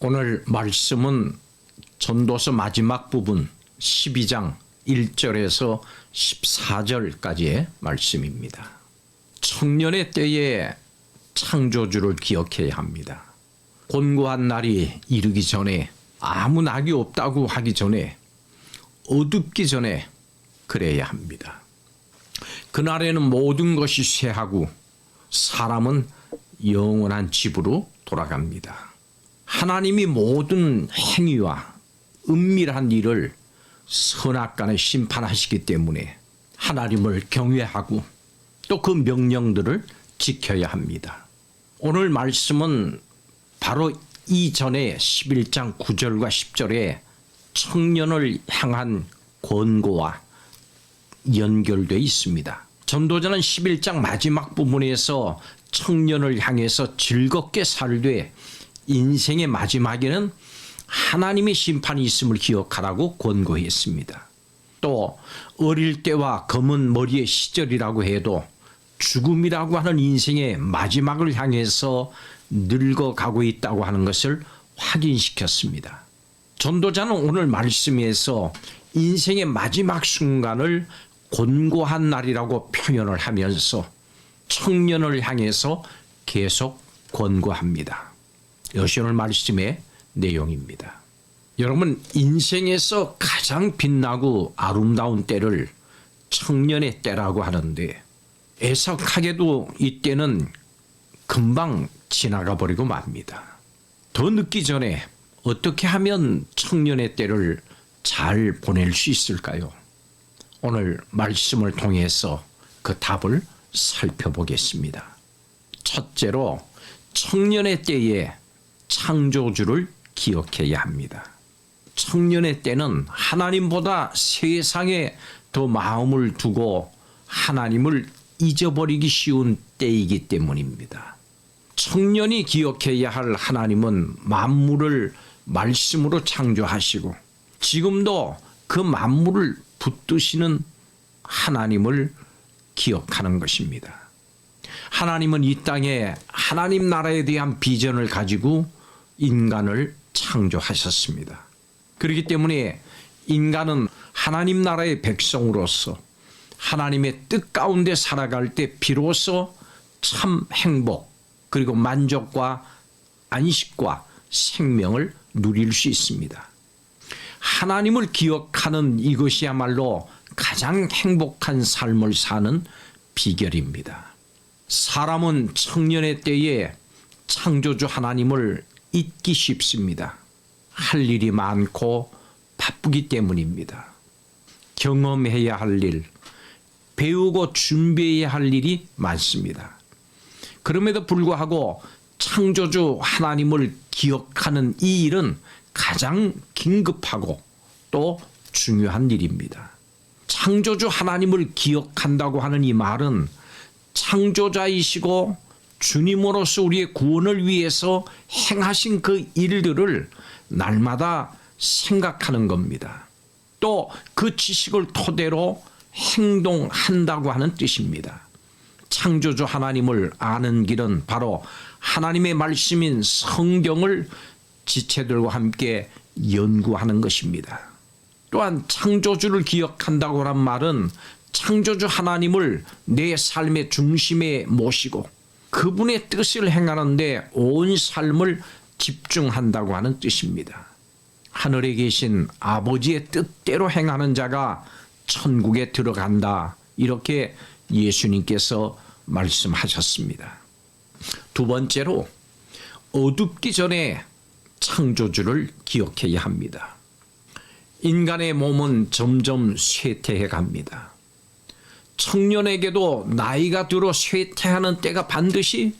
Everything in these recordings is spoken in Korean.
오늘 말씀은 전도서 마지막 부분 12장 1절에서 14절까지의 말씀입니다. 청년의 때에 창조주를 기억해야 합니다. 곤고한 날이 이르기 전에, 아무 낙이 없다고 하기 전에, 어둡기 전에 그래야 합니다. 그날에는 모든 것이 쇠하고 사람은 영원한 집으로 돌아갑니다. 하나님이 모든 행위와 은밀한 일을 선악간에 심판하시기 때문에 하나님을 경외하고 또 그 명령들을 지켜야 합니다. 오늘 말씀은 바로 이전에 11장 9절과 10절에 청년을 향한 권고와 연결되어 있습니다. 전도자는 11장 마지막 부분에서 청년을 향해서 즐겁게 살되 인생의 마지막에는 하나님의 심판이 있음을 기억하라고 권고했습니다. 또 어릴 때와 검은 머리의 시절이라고 해도 죽음이라고 하는 인생의 마지막을 향해서 늙어가고 있다고 하는 것을 확인시켰습니다. 전도자는 오늘 말씀에서 인생의 마지막 순간을 곤고한 날이라고 표현을 하면서 청년을 향해서 계속 권고합니다. 이것이 오늘 말씀의 내용입니다. 여러분, 인생에서 가장 빛나고 아름다운 때를 청년의 때라고 하는데, 애석하게도 이 때는 금방 지나가 버리고 맙니다. 더 늦기 전에 어떻게 하면 청년의 때를 잘 보낼 수 있을까요? 오늘 말씀을 통해서 그 답을 살펴보겠습니다. 첫째로, 청년의 때에 창조주를 기억해야 합니다. 청년의 때는 하나님보다 세상에 더 마음을 두고 하나님을 잊어버리기 쉬운 때이기 때문입니다. 청년이 기억해야 할 하나님은 만물을 말씀으로 창조하시고 지금도 그 만물을 붙드시는 하나님을 기억하는 것입니다. 하나님은 이 땅에 하나님 나라에 대한 비전을 가지고 인간을 창조하셨습니다. 그렇기 때문에 인간은 하나님 나라의 백성으로서 하나님의 뜻 가운데 살아갈 때 비로소 참 행복, 그리고 만족과 안식과 생명을 누릴 수 있습니다. 하나님을 기억하는 이것이야말로 가장 행복한 삶을 사는 비결입니다. 사람은 청년의 때에 창조주 하나님을 잊기 쉽습니다. 할 일이 많고 바쁘기 때문입니다. 경험해야 할 일, 배우고 준비해야 할 일이 많습니다. 그럼에도 불구하고 창조주 하나님을 기억하는 이 일은 가장 긴급하고 또 중요한 일입니다. 창조주 하나님을 기억한다고 하는 이 말은 창조자이시고 주님으로서 우리의 구원을 위해서 행하신 그 일들을 날마다 생각하는 겁니다. 또 그 지식을 토대로 행동한다고 하는 뜻입니다. 창조주 하나님을 아는 길은 바로 하나님의 말씀인 성경을 지체들과 함께 연구하는 것입니다. 또한 창조주를 기억한다고 하는 말은 창조주 하나님을 내 삶의 중심에 모시고 그분의 뜻을 행하는 데 온 삶을 집중한다고 하는 뜻입니다. 하늘에 계신 아버지의 뜻대로 행하는 자가 천국에 들어간다, 이렇게 예수님께서 말씀하셨습니다. 두 번째로, 어둡기 전에 창조주를 기억해야 합니다. 인간의 몸은 점점 쇠퇴해 갑니다. 청년에게도 나이가 들어 쇠퇴하는 때가 반드시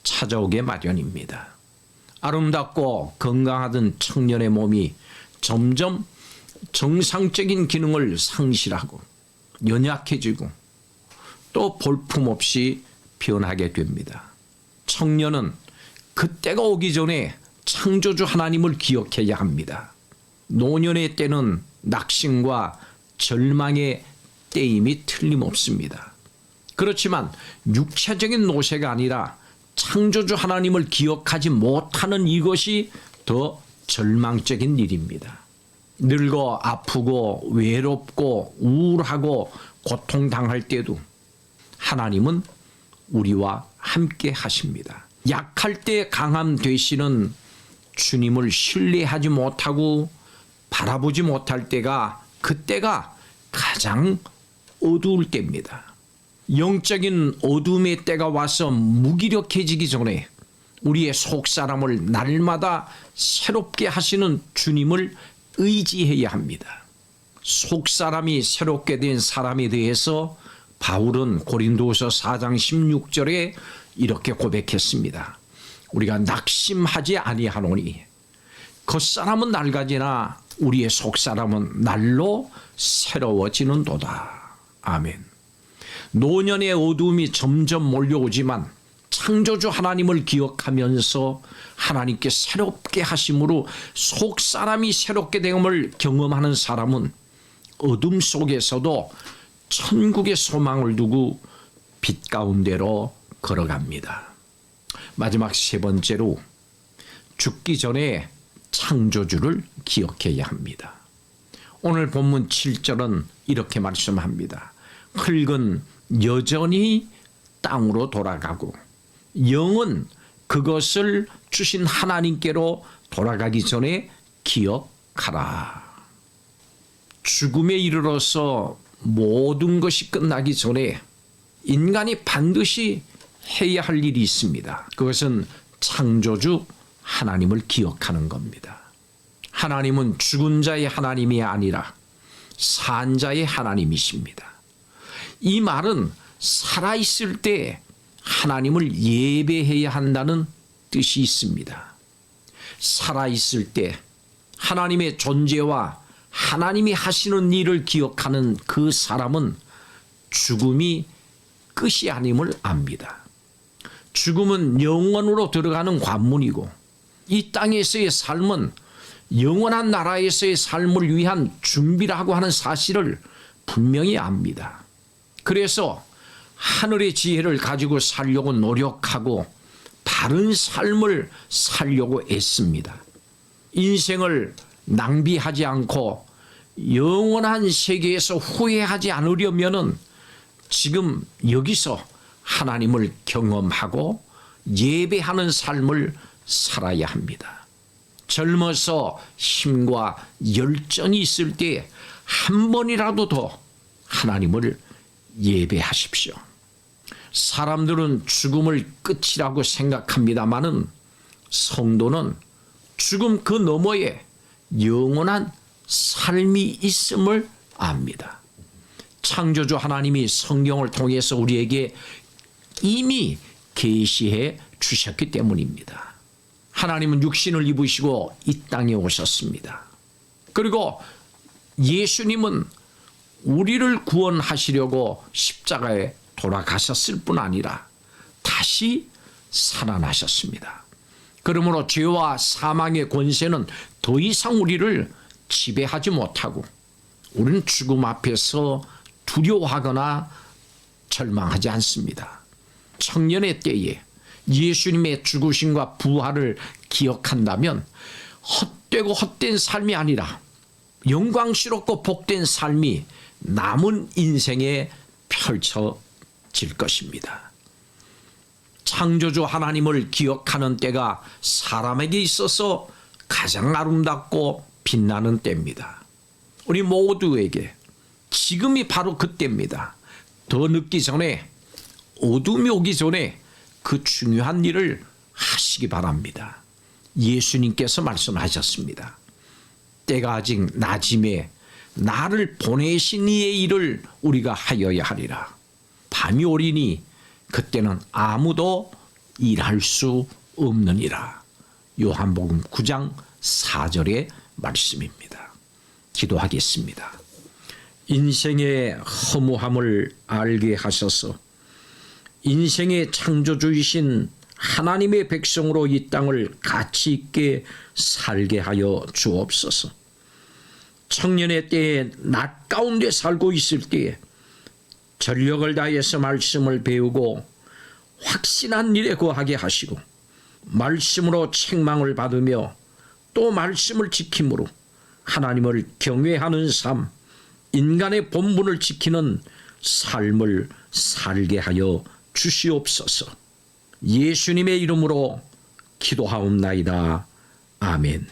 찾아오게 마련입니다. 아름답고 건강하던 청년의 몸이 점점 정상적인 기능을 상실하고 연약해지고 또 볼품없이 변하게 됩니다. 청년은 그때가 오기 전에 창조주 하나님을 기억해야 합니다. 노년의 때는 낙심과 절망의 때임이 틀림없습니다. 그렇지만 육체적인 노쇠가 아니라 창조주 하나님을 기억하지 못하는 이것이 더 절망적인 일입니다. 늙어 아프고 외롭고 우울하고 고통당할 때도 하나님은 우리와 함께 하십니다. 약할 때 강함 되시는 주님을 신뢰하지 못하고 바라보지 못할 때가 그때가 가장 어두울 때입니다. 영적인 어둠의 때가 와서 무기력해지기 전에 우리의 속사람을 날마다 새롭게 하시는 주님을 의지해야 합니다. 속사람이 새롭게 된 사람에 대해서 바울은 고린도서 4장 16절에 이렇게 고백했습니다. 우리가 낙심하지 아니하노니 겉사람은 낡아지나 우리의 속사람은 날로 새로워지는도다. 아멘. 노년의 어두움이 점점 몰려오지만 창조주 하나님을 기억하면서 하나님께 새롭게 하심으로 속사람이 새롭게 됨을 경험하는 사람은 어둠 속에서도 천국의 소망을 두고 빛 가운데로 걸어갑니다. 마지막 세 번째로 죽기 전에 창조주를 기억해야 합니다. 오늘 본문 7절은 이렇게 말씀합니다. 흙은 여전히 땅으로 돌아가고 영은 그것을 주신 하나님께로 돌아가기 전에 기억하라. 죽음에 이르러서 모든 것이 끝나기 전에 인간이 반드시 해야 할 일이 있습니다. 그것은 창조주 하나님을 기억하는 겁니다. 하나님은 죽은 자의 하나님이 아니라 산 자의 하나님이십니다. 이 말은 살아있을 때 하나님을 예배해야 한다는 뜻이 있습니다. 살아있을 때 하나님의 존재와 하나님이 하시는 일을 기억하는 그 사람은 죽음이 끝이 아님을 압니다. 죽음은 영원으로 들어가는 관문이고 이 땅에서의 삶은 영원한 나라에서의 삶을 위한 준비라고 하는 사실을 분명히 압니다. 그래서 하늘의 지혜를 가지고 살려고 노력하고 바른 삶을 살려고 애씁니다. 인생을 낭비하지 않고 영원한 세계에서 후회하지 않으려면은 지금 여기서 하나님을 경험하고 예배하는 삶을 살아야 합니다. 젊어서 힘과 열정이 있을 때 한 번이라도 더 하나님을 예배하십시오. 사람들은 죽음을 끝이라고 생각합니다마는 성도는 죽음 그 너머에 영원한 삶이 있음을 압니다. 창조주 하나님이 성경을 통해서 우리에게 이미 계시해 주셨기 때문입니다. 하나님은 육신을 입으시고 이 땅에 오셨습니다. 그리고 예수님은 우리를 구원하시려고 십자가에 돌아가셨을 뿐 아니라 다시 살아나셨습니다. 그러므로 죄와 사망의 권세는 더 이상 우리를 지배하지 못하고 우리는 죽음 앞에서 두려워하거나 절망하지 않습니다. 청년의 때에 예수님의 죽으심과 부활을 기억한다면 헛되고 헛된 삶이 아니라 영광스럽고 복된 삶이 남은 인생에 펼쳐질 것입니다. 창조주 하나님을 기억하는 때가 사람에게 있어서 가장 아름답고 빛나는 때입니다. 우리 모두에게 지금이 바로 그때입니다. 더 늦기 전에 어둠이 오기 전에 그 중요한 일을 하시기 바랍니다. 예수님께서 말씀하셨습니다. 때가 아직 낮임에 나를 보내신 이의 일을 우리가 하여야 하리라. 밤이 오리니 그때는 아무도 일할 수 없느니라. 요한복음 9장 4절의 말씀입니다. 기도하겠습니다. 인생의 허무함을 알게 하셔서 인생의 창조주이신 하나님의 백성으로 이 땅을 가치 있게 살게 하여 주옵소서. 청년의 때에 낮 가운데 살고 있을 때에 전력을 다해서 말씀을 배우고 확신한 일에 거하게 하시고 말씀으로 책망을 받으며 또 말씀을 지킴으로 하나님을 경외하는 삶, 인간의 본분을 지키는 삶을 살게 하여 주시옵소서. 예수님의 이름으로 기도하옵나이다. 아멘.